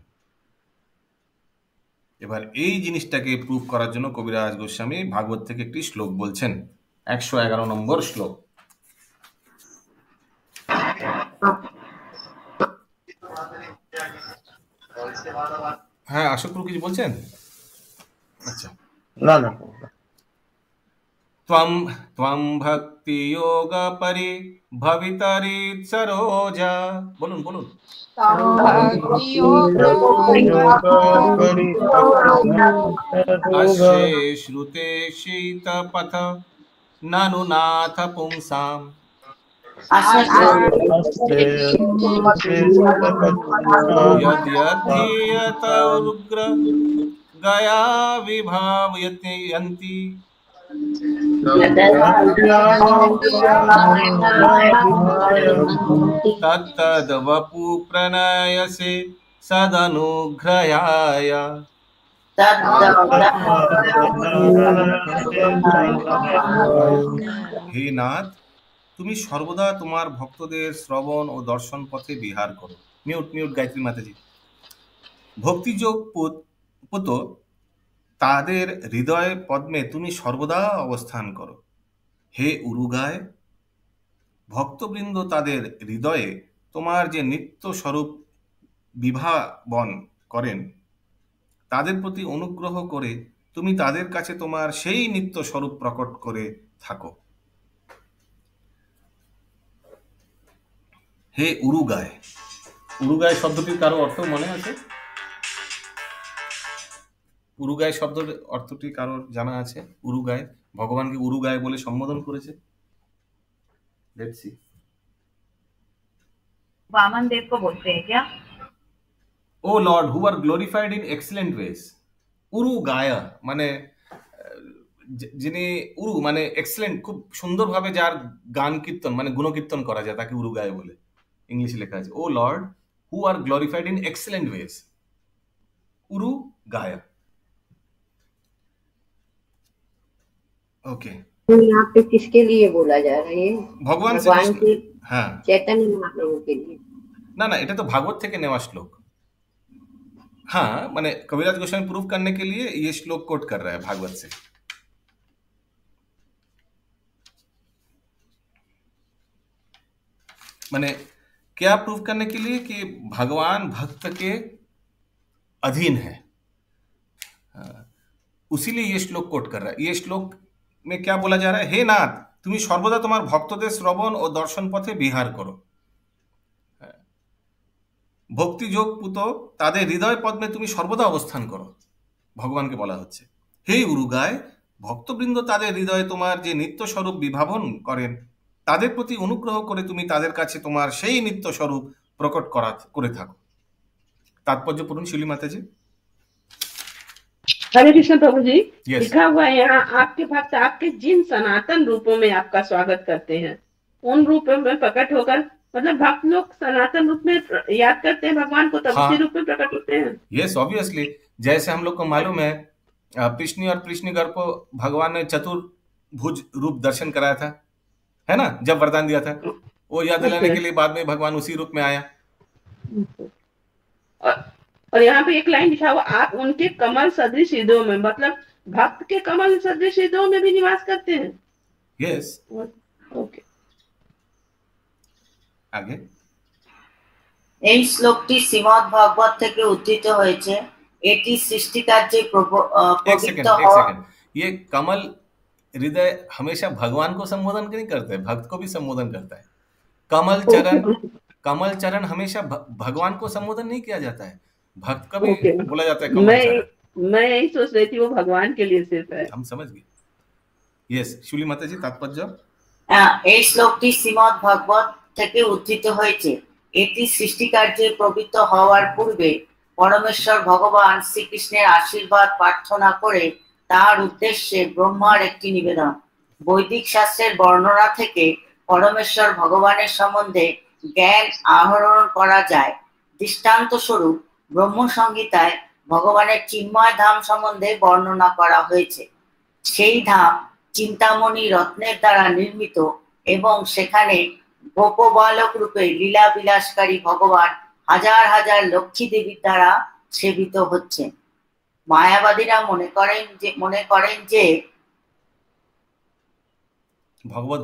S2: এবার এই জিনিসটাকে প্রুফ করার জন্য কবিরাজ গোস্বামী ভাগবত থেকে একটি শ্লোক বলছেন, 111 নম্বর শ্লোক। হ্যাঁ, অশোক প্রভু কিছু বলছেন? আচ্ছা,
S7: না না,
S2: ত্বম ত্বম ভক্তি যোগ পরি ভবিতরি সরোজা। বলুন বলুন। অস্যে শ্রুতে শীত পথ নানু নাথ পুংসাম, यद्यधीयत उग्र गया विभावयन्ति, तत्तद्वपु प्रणयसे सदनुग्रहाय। হে নাথ, তুমি সর্বদা তোমার ভক্তদের শ্রবণ ও দর্শন পথে বিহার করো। মিউট মিউট গায়ত্রী মাতাজি। ভক্তিযোগ পুত তাদের হৃদয় পদ্মে তুমি সর্বদা অবস্থান করো। হে উরুগায়, ভক্তবৃন্দ তাদের হৃদয়ে তোমার যে নিত্য স্বরূপ বিভাবন করেন, তাদের প্রতি অনুগ্রহ করে তুমি তাদের কাছে তোমার সেই নিত্য স্বরূপ প্রকট করে থাকো। হে উরুগায়। উরুগায় শব্দটির কারো অর্থ মনে আছে? উরুগায় শব্দের অর্থটি কারোর জানা আছে? উরুগায়, ভগবানকে উরুগায় বলে সম্বোধন করেছে। Let's see.
S4: वामन देव को बोलते हैं क्या?
S2: O lord, who are glorified in excellent ways. Urugaya মানে যিনি, উরু মানে এক্সেলেন্ট, খুব সুন্দরভাবে যার গান কীর্তন মানে গুণকীর্তন করা যায়, তাকে উরুগায় বলে। ইংলিশে লেখা আছে, O lord who are glorified in excellent ways, Urugaya. Okay,
S8: तो यहाँ पे किसके लिए बोला जा रहा है?
S2: ভগবান
S8: भगवान
S2: শ্রীকৃষ্ণ।
S8: के,
S2: হ্যাঁ,
S8: चैतन्य महाप्रभु के लिए।
S2: ना ना, এটা তো भागवत থেকে নেওয়া श्लोक। हाँ, माने कविराज गोस्वामी प्रूफ करने के लिए ये श्लोक कोट कर रहा है भागवत से। माने क्या प्रूफ करने के लिए कि भगवान भक्त के अधीन है, उसीलिए ये श्लोक कोट कर रहा है। ये श्लोक में क्या बोला जा रहा है? हे नाथ, তুমি সর্বদা তোমার ভক্তদের শ্রবণ ও দর্শন পথে বিহার করো। ভক্তি যোগ পুত তাদের হৃদয় পদ্মে তুমি সর্বদা অবস্থান করো, ভগবানকে বলা হচ্ছে। হে উরুগায়, ভক্তবৃন্দ তাদের হৃদয়ে তোমার যে নিত্য স্বরূপ বিভাবন করেন, তাদের প্রতি অনুগ্রহ করে তুমি তাদের কাছে তোমার সেই নিত্য স্বরূপ প্রকট করে থাকো। तात्पर्य पढ़ून शिवली माता जी।
S3: हरे कृष्ण प्रभु जी।
S2: Yes.
S3: लिखा हुआ है यहाँ, आपके भक्त आपके जिन सनातन रूपों में आपका स्वागत करते हैं, उन रूपों में प्रकट होकर, मतलब भक्त लोग सनातन रूप में याद करते हैं भगवान को, तब उसी रूप में प्रकट होते हैं।
S2: Yes, obviously. जैसे हम लोग को मालूम है, कृष्ण और कृष्णगढ़ को भगवान ने चतुर्भुज रूप दर्शन कराया था, है ना, जब वरदान दिया था, वो याद दिलाने के लिए बाद में भगवान उसी रूप में आया।
S3: और यहाँ पे एक लाइन लिखा हुआ, आप उनके कमल सदृश हृदयों में, मतलब भक्त के कमल सदृश हृदयों में भी निवास करते हैं।
S2: यस,
S3: ओके,
S2: आगे।
S5: এই শ্লোকটি শ্রীমদ্ ভাগবত থেকে উদ্ধৃত হয়েছে। এটি সৃষ্টিকার্যে
S2: एक
S5: প্রবৃত্ত
S2: सेकंड
S5: হওয়া।
S2: ये कमल हृदय हमेशा भगवान को संबोधन नहीं करता है, भक्त को भी संबोधन करता है। कमल चरण हमेशा भगवान को संबोधन नहीं किया जाता है, भक्त का भी
S3: ओके।
S2: बोला जाता है कमल चरण।
S3: मैं यही सोच रही थी वो भगवान के लिए सिर्फ है।
S2: हम समझ गए। यस, शुली माता जी तात्पर्य।
S5: এই শ্লোকটি শ্রীমদ্ ভাগবত থেকে উদ্ধৃত হয়েছে। এটি সৃষ্টিকার্যে প্রবৃত্ত হওয়ার পূর্বে পরমেশ্বর ভগবান শ্রীকৃষ্ণের আশীর্বাদ প্রার্থনা করে তার উদ্দেশ্যে ব্রহ্মার একটি নিবেদন। বৈদিক শাস্ত্রের বর্ণনা থেকে পরমেশ্বর ভগবানের সম্বন্ধে জ্ঞান আহরণ করা যায়। দৃষ্টান্ত স্বরূপ ব্রহ্ম সংহিতায় ভগবানের চিন্ময় ধাম সম্বন্ধে বর্ণনা করা হয়েছে। সেই ধাম চিন্তামণি রত্নের দ্বারা নির্মিত এবং সেখানে গোপবালক রূপে লীলা বিলাসকারী ভগবান হাজার হাজার লক্ষ্মী দেবীর দ্বারা সেবিত হচ্ছেন। মায়াবাদীরা মনে করেন যে
S2: ভগবত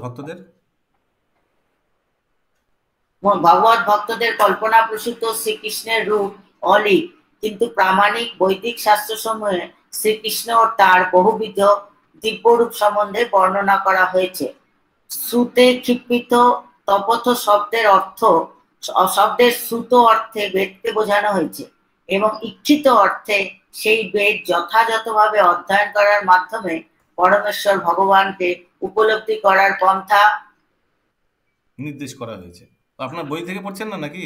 S5: ভক্তদের কল্পনা প্রসূত শ্রীকৃষ্ণের রূপ অলীক, কিন্তু প্রামাণিক বৈদিক শাস্ত্রসমূহে শ্রীকৃষ্ণ ও তার বহুবিধ দিব্যরূপ সম্বন্ধে বর্ণনা করা হয়েছে। শ্রুতে ক্ষিপ্ত তপথ শব্দের শ্রুত অর্থে বেদকে বোঝানো হয়েছে এবং ইচ্ছিত অর্থে সেই বেদ যথাযথভাবে অধ্যয়ন করার মাধ্যমে পরমেশ্বর ভগবানকে উপলব্ধি করার পন্থা
S2: নির্দেশ করা হয়েছে। আপনার বই থেকে পড়ছেন না নাকি?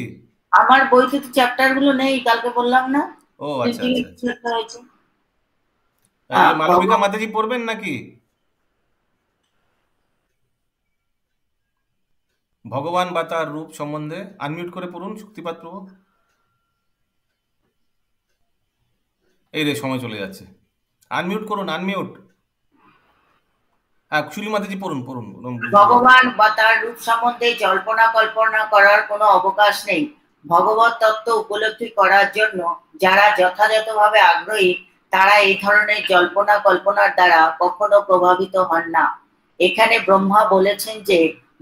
S5: আমার বইতে তো চ্যাপ্টার গুলো নেই, কালকে বললাম না।
S2: ও আচ্ছা। মালবিকা মাতাজি পড়বেন নাকি? ভগবান বা তার রূপ সম্বন্ধে আনমিউট করে পড়ুন শক্তিপাত প্রভু। এই রে সময় চলে যাচ্ছে, আনমিউট করুন, আনমিউট। শুলি মাতাজি পড়ুন।
S5: ভগবান বা তার রূপ সম্বন্ধে জল্পনা কল্পনা করার কোনো অবকাশ নেই। ভগবত তত্ত্ব উপলব্ধি করার জন্য যারা যথাযথভাবে আগ্রহী তারা এই ধরনের জল্পনা কল্পনার দ্বারা কখনো প্রভাবিত হন না। এখানে ব্রহ্মা বলেছেন যে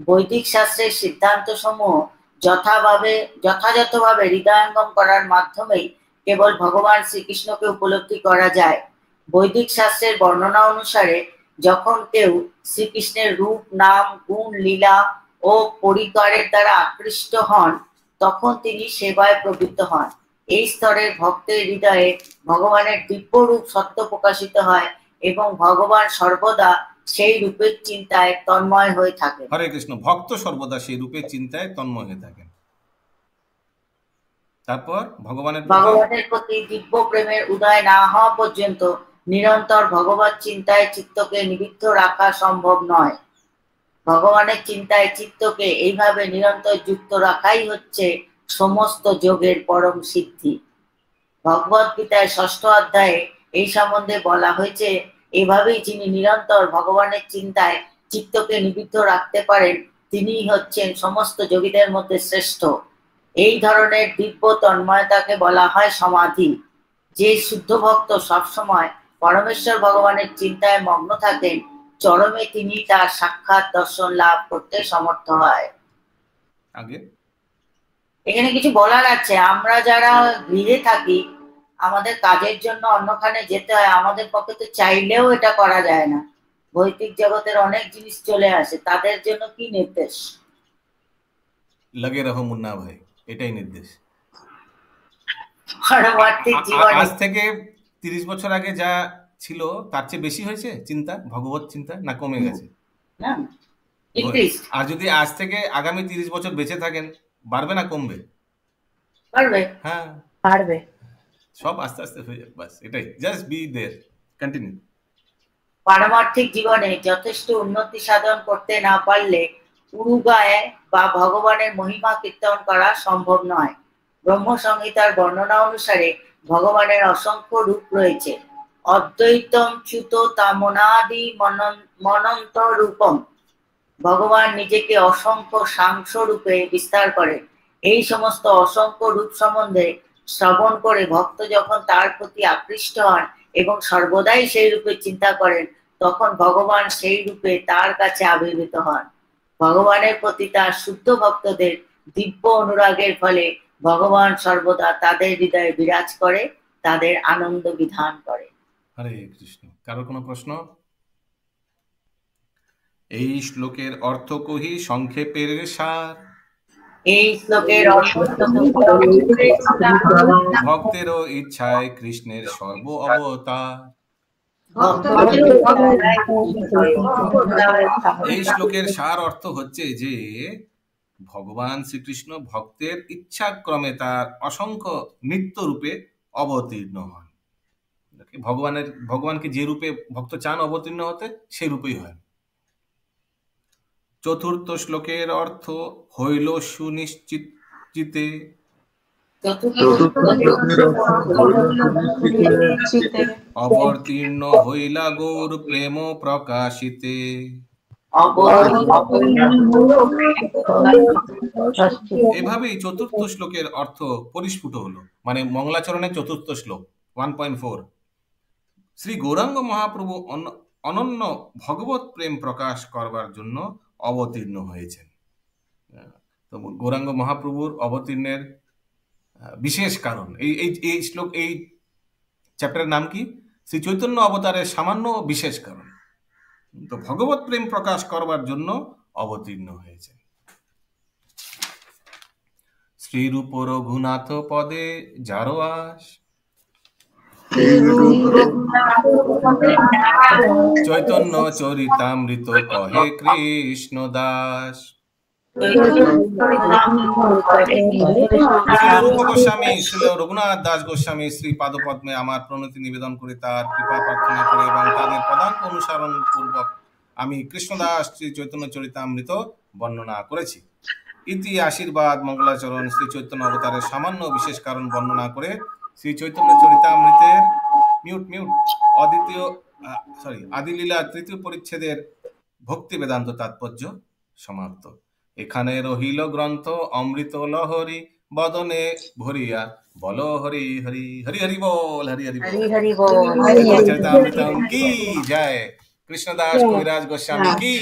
S5: বৈদিক শাস্ত্রের সিদ্ধান্ত সমূহ যথাযথভাবে হৃদয়ঙ্গম করার মাধ্যমেই কেবল ভগবান শ্রীকৃষ্ণকে উপলব্ধি করা যায়। বৈদিক শাস্ত্রের বর্ণনা অনুসারে যখন কেউ শ্রীকৃষ্ণের রূপ, নাম, গুণ, লীলা ও পরিকরের দ্বারা আকৃষ্ট হন তখন তিনি সেবায় প্রবৃত্ত হন। এই স্তরের ভক্তের হৃদয়ে ভগবানের দিব্য রূপ সত্য প্রকাশিত হয় এবং ভগবান সর্বদা সেই রূপের চিন্তায় তন্ময় হয়ে থাকে।
S2: হরে কৃষ্ণ। ভক্ত সর্বদা সেই রূপের চিন্তায় তন্ময় হয়ে থাকেন। তারপর ভগবানের
S5: প্রতি দিব্য প্রেমের উদয় না হওয়া পর্যন্ত নিরন্তর ভগবত চিন্তায় চিত্তকে নিবিদ্ধ রাখা সম্ভব নয়। ভগবানের চিন্তায় চিত্তকে এইভাবে নিরন্তর যুক্ত রাখাই হচ্ছে সমস্ত যোগের পরম সিদ্ধি। ভগবত গীতায় 6ষ্ঠ অধ্যায়ে এই সম্বন্ধে বলা হয়েছে, এভাবেই যিনি নিরন্তর ভগবানের চিন্তায় চিত্তকে নিবিদ্ধ রাখতে পারেন তিনিই হচ্ছেন সমস্ত যোগীদের মধ্যে শ্রেষ্ঠ। এই ধরনের দিব্য তন্ময়তাকে বলা হয় সমাধি। যে শুদ্ধ ভক্ত সবসময় পরমেশ্বর ভগবানের চিন্তায় মগ্ন থাকেন চরমে তিনি তার সাক্ষাৎ দর্শন লাভ করতে সমর্থ হয়। এখানে কিছু বলার আছে, আমরা যারা গৃহে থাকি আমাদের কাজের জন্য অন্যখানে যেতে হয়, আমাদের পক্ষে তো চাইলেও এটা করা যায় না। ভৌতিক জগতের অনেক জিনিস চলে আসে, তাদের জন্য কি নির্দেশ?
S2: লাগে রহো মুন্না ভাই, এটাই নির্দেশ। আজ থেকে 30 বছর আগে যা ছিল তার চেয়ে বেশি হয়েছে চিন্তা, ভগবত চিন্তা, না কমে গেছে? আর যদি আজ থেকে আগামী 30 বছর বেঁচে থাকেন বাড়বে না কমবে?
S5: বাড়বে।
S2: হ্যাঁ
S6: বাড়বে।
S2: সব আস্তে আস্তে হয়ে যাবে, বাস এটাই। Just be there, continue.
S5: পারমার্থিক জীবনে যথেষ্ট উন্নতি সাধন করতে না পারলে উরুগায়ে বা ভগবানের মহিমা কীর্তন করা সম্ভব নয়। ব্রহ্ম সংহিতার বর্ণনা অনুসারে ভগবানের অসংখ্য রূপ রয়েছে। অদ্বৈতম চ্যুত তামনাদি মনন্ত রূপম। ভগবান নিজেকে অসংখ্য সাংস রূপে বিস্তার করেন। এই সমস্ত অসংখ্য রূপ সম্বন্ধে শ্রবণ করে ভক্ত যখন তার প্রতি আকৃষ্ট হন এবং সর্বদাই সেই রূপে চিন্তা করেন তখন ভগবান সেই রূপে তার কাছে আবির্ভূত হন। ভগবানের প্রতি তার শুদ্ধ ভক্তদের দিব্য অনুরাগের ফলে ভগবান সর্বদা তাদের হৃদয়ে বিরাজ করে তাদের আনন্দ বিধান করে।
S2: হরে কৃষ্ণ। কারোর কোনো প্রশ্ন? এই শ্লোকের অর্থ কহি সংক্ষেপের সার।
S5: এই শ্লোকের অর্থ
S2: ভক্তেরও ইচ্ছায় কৃষ্ণের সর্ব অবতার। এই শ্লোকের সার অর্থ হচ্ছে যে ভগবান শ্রীকৃষ্ণ ভক্তের ইচ্ছাক্রমে তার অসংখ্য নিত্য রূপে অবতীর্ণ হন। ভগবানকে যে রূপে ভক্ত চান অবতীর্ণ হতে, সেই রূপেই হয়। চতুর্থ শ্লোকের অর্থ হইল সুনিশ্চিতে। অবতীর্ণ হইলা গৌর প্রেম প্রকাশিতে। এভাবেই চতুর্থ শ্লোকের অর্থ পরিস্ফুট হলো, মানে মঙ্গলাচরণের চতুর্থ শ্লোক 1.4। শ্রী গৌরাঙ্গ মহাপ্রভু অনন্য ভগবত প্রেম প্রকাশ করবার জন্য অবতীর্ণ হয়েছেন। তো গৌরাঙ্গ মহাপ্রভুর অবতীর্ণের বিশেষ কারণ, এই শ্লোক, এই চ্যাপ্টারের নাম কি? শ্রী চৈতন্য অবতারের সামান্য বিশেষ কারণ। তো ভগবত প্রেম প্রকাশ করবার জন্য অবতীর্ণ হয়েছে। শ্রীরূপ রঘুনাথ পদে যারো আস। চৈতন্য চরিতামৃত কহে কৃষ্ণ দাস। রূপ গোস্বামী শ্রী রঘুনাথ দাস গোস্বামী শ্রী পাদপদ্মে আমার প্রণতি নিবেদন করে তার কৃপা প্রার্থনা করে এবং তাদের পদাঙ্ক অনুসরণ পূর্বক আমি কৃষ্ণদাস শ্রী চৈতন্য চরিতামৃত বর্ণনা করেছি। ইতি আশীর্বাদ মঙ্গলাচরণ শ্রী চৈতন্য অবতারের সামান্য বিশেষ কারণ বর্ণনা করে শ্রী চৈতন্য চরিতামৃতের আদিলীলা তৃতীয় পরিচ্ছেদের ভক্তি বেদান্ত তাৎপর্য সমাপ্ত। এখানে রহিল গ্রন্থ অমৃত লহরী বদনে ভরিয়া বল হরি হরি হরি হরি বল হরি হরি বল। চরিতামৃতম কি জয়। কৃষ্ণদাস কবিরাজ গোস্বামী কি।